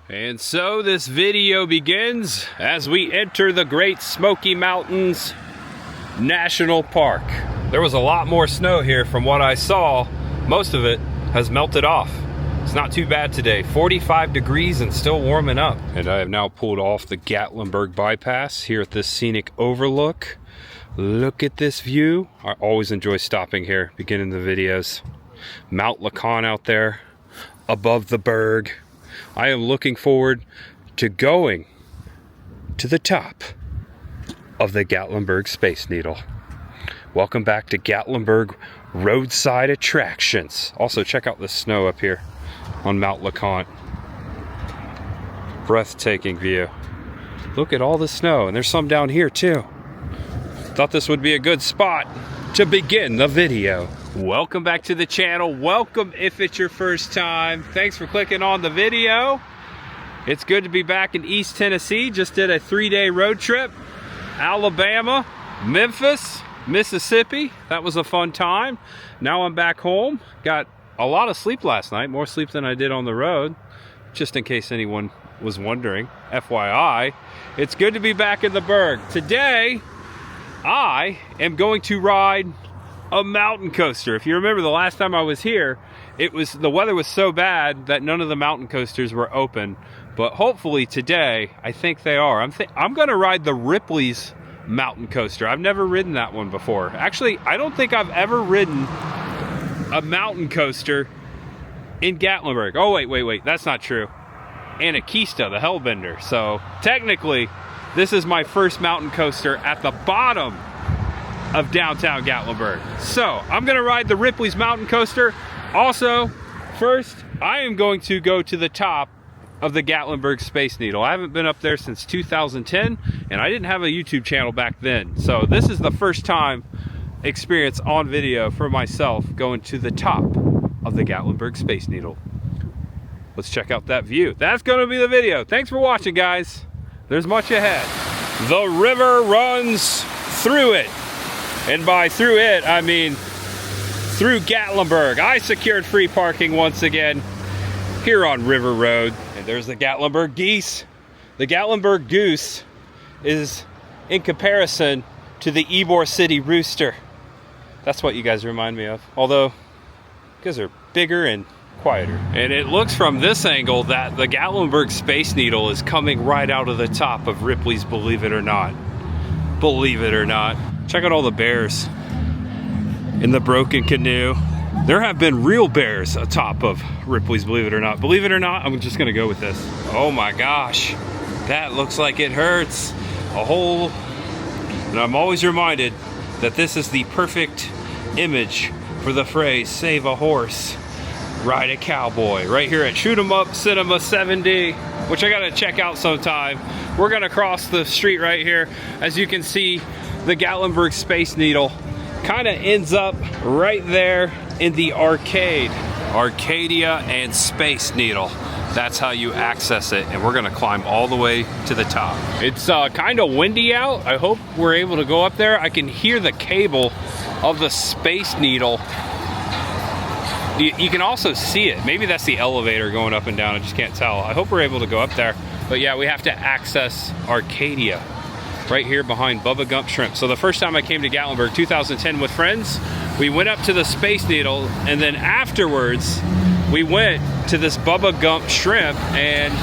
And so this video begins as we enter the Great Smoky Mountains National Park. There was a lot more snow here from what I saw. Most of it has melted off. It's not too bad today. 45 degrees and still warming up. And I have now pulled off the Gatlinburg bypass here at this scenic overlook. Look at this view. I always enjoy stopping here, beginning the videos. Mount Lacan out there, above the berg. I am looking forward to going to the top of the Gatlinburg Space Needle. Welcome back to Gatlinburg Roadside Attractions. Also, check out the snow up here on Mount Lacan. Breathtaking view. Look at all the snow, and there's some down here too. Thought this would be a good spot to begin the video. Welcome back to the channel. Welcome if it's your first time. Thanks for clicking on the video. It's good to be back in East Tennessee. Just did a 3-day road trip. Alabama, Memphis, Mississippi. That was a fun time. Now I'm back home. Got a lot of sleep last night, more sleep than I did on the road. Just in case anyone was wondering, FYI, it's good to be back in the Berg. Today, I am going to ride a mountain coaster. If you remember the last time I was here, the weather was so bad that none of the mountain coasters were open. But hopefully today, I think they are. I'm going to ride the Ripley's mountain coaster. I've never ridden that one before. Actually, I don't think I've ever ridden a mountain coaster in Gatlinburg. Oh, wait. That's not true. Anakista, the Hellbender. So technically, this is my first mountain coaster at the bottom of downtown Gatlinburg. So I'm gonna ride the Ripley's mountain coaster. Also, first, I am going to go to the top of the Gatlinburg Space Needle. I haven't been up there since 2010, and I didn't have a YouTube channel back then. So this is the first time experience on video for myself going to the top of the Gatlinburg Space Needle. Let's check out that view. That's gonna be the video. Thanks for watching, guys. There's much ahead. The river runs through it. And by through it, I mean through Gatlinburg. I secured free parking once again here on River Road. And there's the Gatlinburg geese. The Gatlinburg goose is in comparison to the Ybor City rooster. That's what you guys remind me of. Although, you guys are bigger and quieter. And it looks from this angle that the Gatlinburg Space Needle is coming right out of the top of Ripley's, believe it or not. Believe it or not. Check out all the bears in the broken canoe. There have been real bears atop of Ripley's, believe it or not. Believe it or not, I'm just gonna go with this. Oh my gosh, that looks like it hurts. And I'm always reminded that this is the perfect image for the phrase, save a horse, ride a cowboy. Right here at Shoot 'em Up Cinema 7D, which I gotta check out sometime. We're gonna cross the street right here. As you can see, the Gatlinburg Space Needle kind of ends up right there in the arcade. Arcadia and Space Needle. That's how you access it, and we're gonna climb all the way to the top. It's kind of windy out. I hope we're able to go up there. I can hear the cable of the Space Needle. You can also see it. Maybe that's the elevator going up and down. I just can't tell. I hope we're able to go up there. But yeah, we have to access Arcadia right here behind Bubba Gump Shrimp. So the first time I came to Gatlinburg, 2010 with friends, we went up to the Space Needle, and then afterwards, we went to this Bubba Gump Shrimp, and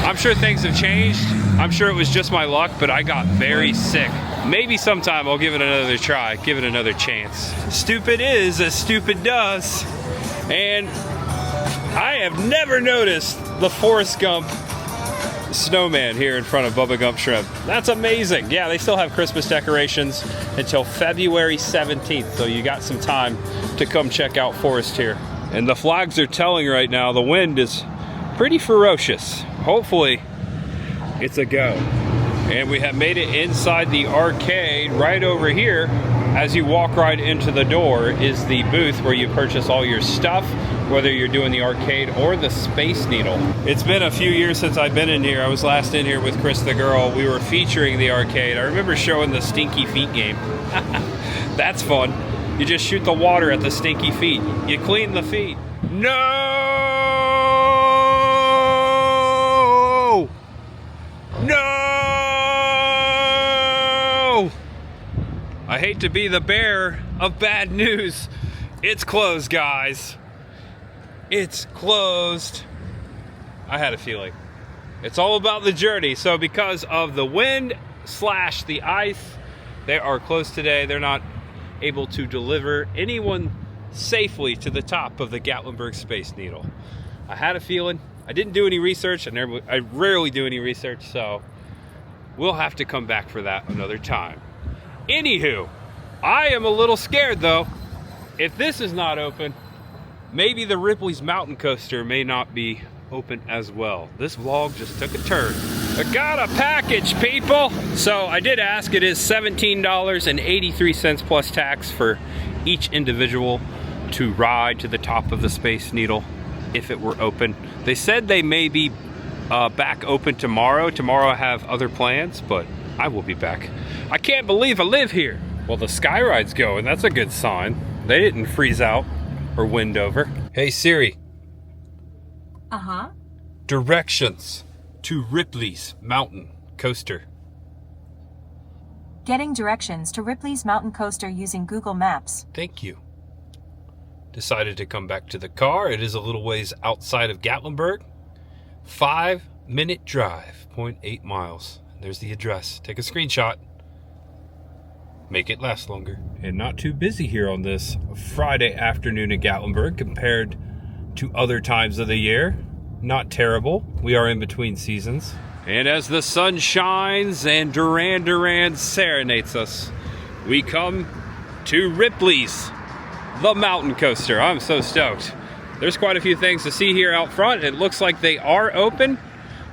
I'm sure things have changed. I'm sure it was just my luck, but I got very sick. Maybe sometime I'll give it another try, give it another chance. Stupid is as stupid does. And I have never noticed the Forrest Gump snowman here in front of Bubba Gump Shrimp. That's amazing. Yeah, they still have Christmas decorations until February 17th, so you got some time to come check out Forrest here. And the flags are telling right now the wind is pretty ferocious. Hopefully it's a go. And we have made it inside the arcade. Right over here, as you walk right into the door, is the booth where you purchase all your stuff, whether you're doing the arcade or the Space Needle. It's been a few years since I've been in here. I was last in here with Chris the girl. We were featuring the arcade. I remember showing the Stinky Feet game. That's fun. You just shoot the water at the stinky feet. You clean the feet. No! hate to be the bearer of bad news. It's closed, guys. It's closed. I had a feeling. It's all about the journey. So because of the wind / the ice, they are closed today. They're not able to deliver anyone safely to the top of the Gatlinburg Space Needle. I had a feeling. I didn't do any research, and I rarely do any research, so we'll have to come back for that another time. Anywho, I am a little scared though. If this is not open, maybe the Ripley's Mountain Coaster may not be open as well. This vlog just took a turn. I got a package, people! So I did ask, it is $17.83 plus tax for each individual to ride to the top of the Space Needle if it were open. They said they may be back open tomorrow. Tomorrow I have other plans, but I will be back. I can't believe I live here. Well, the Skyride's going. That's a good sign. They didn't freeze out or wind over. Hey Siri. Uh-huh. Directions to Ripley's Mountain Coaster. Getting directions to Ripley's Mountain Coaster using Google Maps. Thank you. Decided to come back to the car. It is a little ways outside of Gatlinburg. 5-minute drive, 0.8 miles. There's the address. Take a screenshot. Make it last longer. And not too busy here on this Friday afternoon in Gatlinburg compared to other times of the year. Not terrible. We are in between seasons. And as the sun shines and Duran Duran serenades us, we come to Ripley's, the mountain coaster. I'm so stoked. There's quite a few things to see here out front. It looks like they are open,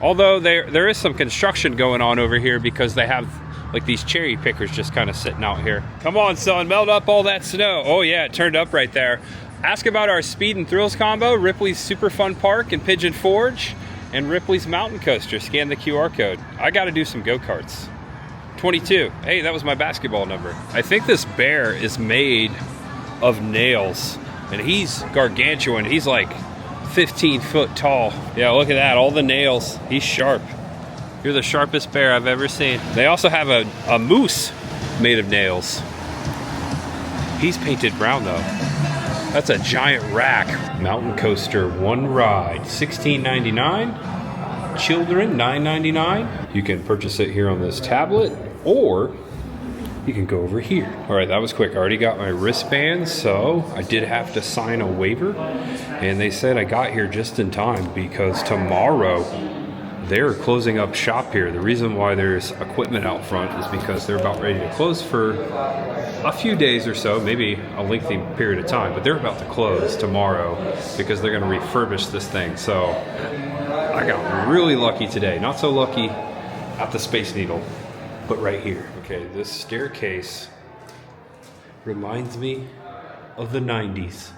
although there is some construction going on over here because they have like these cherry pickers just kind of sitting out here. Come on, son, melt up all that snow. Oh yeah, it turned up right there. Ask about our Speed and Thrills combo, Ripley's Super Fun Park in Pigeon Forge, and Ripley's Mountain Coaster. Scan the QR code. I got to do some go-karts. 22. Hey, that was my basketball number. I think this bear is made of nails, and he's gargantuan. He's like 15 foot tall. Yeah, look at that, all the nails. He's sharp. You're the sharpest bear I've ever seen. They also have a moose made of nails. He's painted brown though. That's a giant rack. Mountain coaster, one ride, $16.99. Children, $9.99. You can purchase it here on this tablet, or you can go over here. All right, that was quick. I already got my wristband, so I did have to sign a waiver. And they said I got here just in time because tomorrow they're closing up shop here. The reason why there's equipment out front is because they're about ready to close for a few days or so, maybe a lengthy period of time, but they're about to close tomorrow because they're going to refurbish this thing. So I got really lucky today. Not so lucky at the Space Needle, but right here. Okay, this staircase reminds me of the 90s,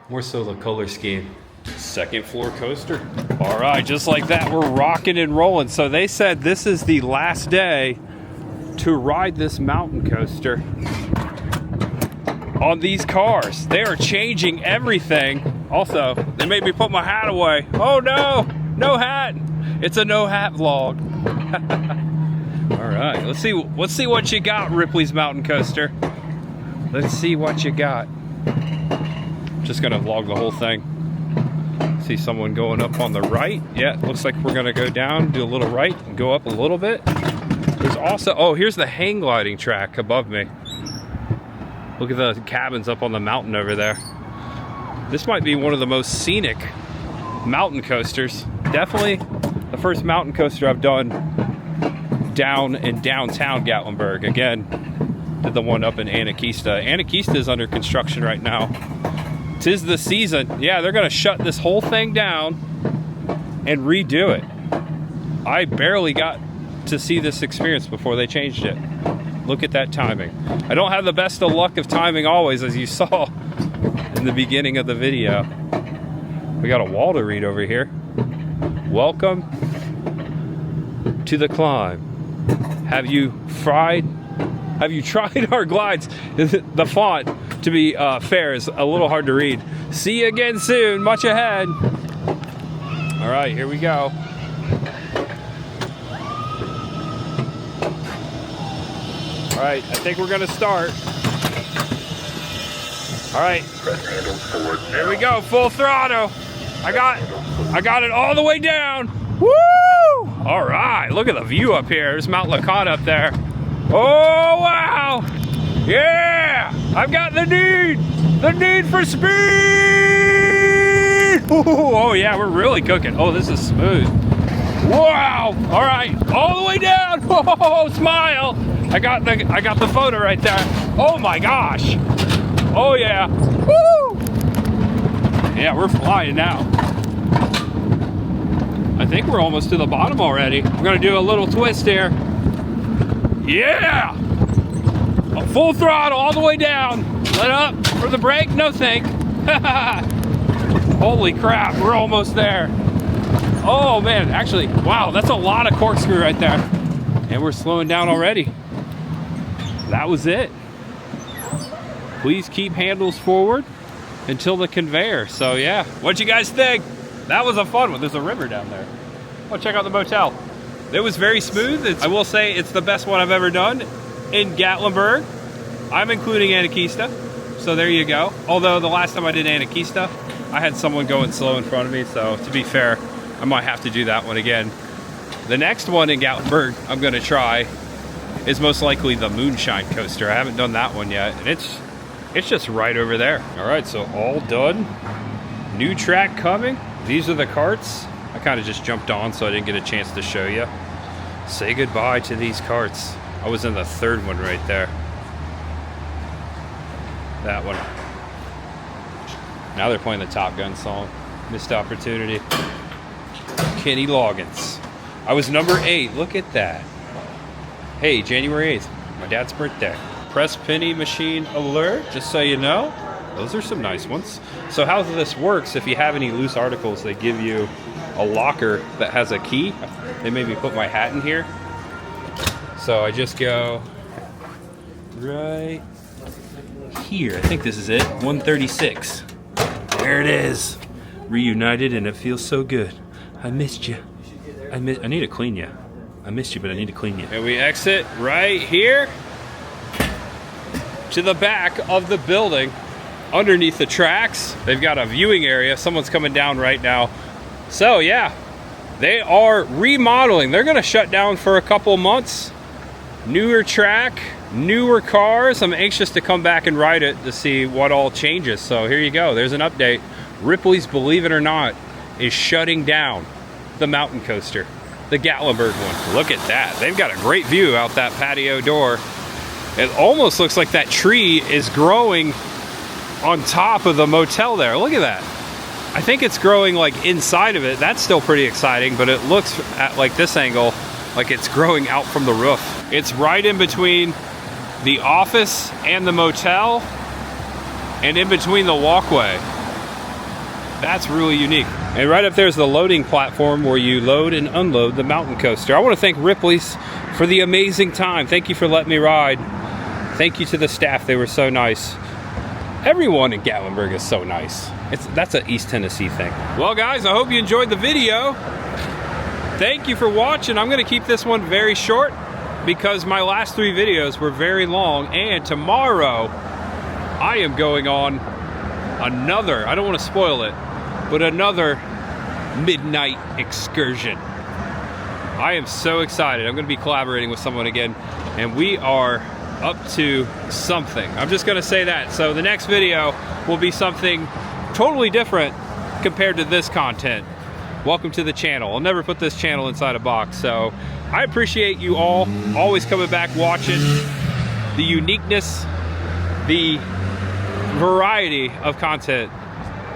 more so the color scheme. Second floor coaster. All right, just like that, we're rocking and rolling. So they said this is the last day to ride this mountain coaster on these cars. They are changing everything. Also, they made me put my hat away. Oh no, no hat. It's a no hat vlog. All right, let's see what you got, Ripley's Mountain Coaster. Let's see what you got. Just gonna vlog the whole thing. See someone going up on the right. Yeah, looks like we're gonna go down, do a little right, and go up a little bit. There's also, oh, here's the hang gliding track above me. Look at the cabins up on the mountain over there. This might be one of the most scenic mountain coasters. Definitely the first mountain coaster I've done down in downtown Gatlinburg. Again, did the one up in Anakeesta. Anakeesta is under construction right now. 'Tis the season. Yeah, they're gonna shut this whole thing down and redo it. I barely got to see this experience before they changed it. Look at that timing. I don't have the best of luck of timing always, as you saw in the beginning of the video. We got a wall to read over here. Welcome to the climb. Have you tried our glides? The font, to be fair, is a little hard to read. See you again soon, much ahead. All right, here we go. All right, I think we're gonna start. All right, there we go, full throttle. I got it all the way down. Woo! All right, look at the view up here. There's Mount Lacan up there. Oh, wow. Yeah, I've got the need for speed. Ooh, oh yeah, we're really cooking. Oh, this is smooth. Wow, all right, all the way down. Oh, smile. I got the photo right there. Oh my gosh. Oh yeah, woo. Yeah, we're flying now. I think we're almost to the bottom already. We're gonna do a little twist here. Yeah! Full throttle all the way down. Let up for the brake, no think. Holy crap, we're almost there. Oh man, actually, wow, that's a lot of corkscrew right there. And we're slowing down already. That was it. Please keep handles forward until the conveyor. So yeah, what'd you guys think? That was a fun one. There's a river down there. Oh, check out the motel. It was very smooth. I will say it's the best one I've ever done in Gatlinburg. I'm including Anakeesta, so there you go. Although the last time I did Anakeesta, I had someone going slow in front of me, so to be fair, I might have to do that one again. The next one in Gatlinburg I'm gonna try is most likely the Moonshine Coaster. I haven't done that one yet, and it's just right over there. All right, so all done. New track coming. These are the carts. I kind of just jumped on, so I didn't get a chance to show you. Say goodbye to these carts. I was in the third one right there. That one. Now they're playing the Top Gun song. Missed opportunity. Kenny Loggins. I was number 8. Look at that. Hey, January 8th, my dad's birthday. Press penny machine alert, just so you know. Those are some nice ones. So how this works, if you have any loose articles, they give you a locker that has a key. They made me put my hat in here. So I just go right here. I think this is it, 136. There it is. Reunited, and it feels so good. I missed you. I need to clean you. I missed you, but I need to clean you. And we exit right here to the back of the building. Underneath the tracks, they've got a viewing area. Someone's coming down right now. So yeah, they are remodeling. They're gonna shut down for a couple months. Newer track, newer cars. I'm anxious to come back and ride it to see what all changes. So here you go, there's an update. Ripley's, believe it or not, is shutting down the mountain coaster, the Gatlinburg one. Look at that, they've got a great view out that patio door. It almost looks like that tree is growing on top of the motel there. Look at that. I think it's growing like inside of it. That's still pretty exciting, but it looks at like this angle like it's growing out from the roof. It's right in between the office and the motel and in between the walkway. That's really unique. And right up there is the loading platform where you load and unload the mountain coaster. I want to thank Ripley's for the amazing time. Thank you for letting me ride. Thank you to the staff. They were so nice. Everyone in Gatlinburg is so nice. That's an East Tennessee thing. Well guys, I hope you enjoyed the video. Thank you for watching. I'm gonna keep this one very short because my last 3 videos were very long, and tomorrow I am going on another, I don't want to spoil it, but another midnight excursion. I am so excited. I'm gonna be collaborating with someone again, and we are up to something. I'm just gonna say that. So the next video will be something totally different compared to this content. Welcome to the channel. I'll never put this channel inside a box. So I appreciate you all always coming back, watching the uniqueness, the variety of content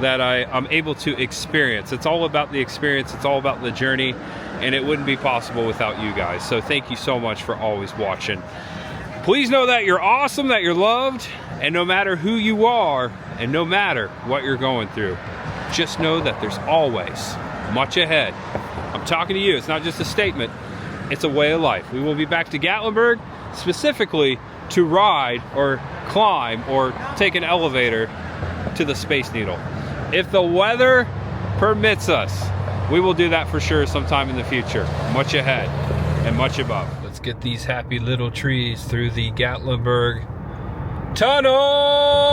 that I'm able to experience. It's all about the experience. It's all about the journey, and it wouldn't be possible without you guys. So thank you so much for always watching. Please know that you're awesome, that you're loved, and no matter who you are, and no matter what you're going through, just know that there's always much ahead. I'm talking to you. It's not just a statement. It's a way of life. We will be back to Gatlinburg specifically to ride or climb or take an elevator to the Space Needle. If the weather permits us, we will do that for sure sometime in the future. Much ahead and much above. Let's get these happy little trees through the Gatlinburg Tunnel.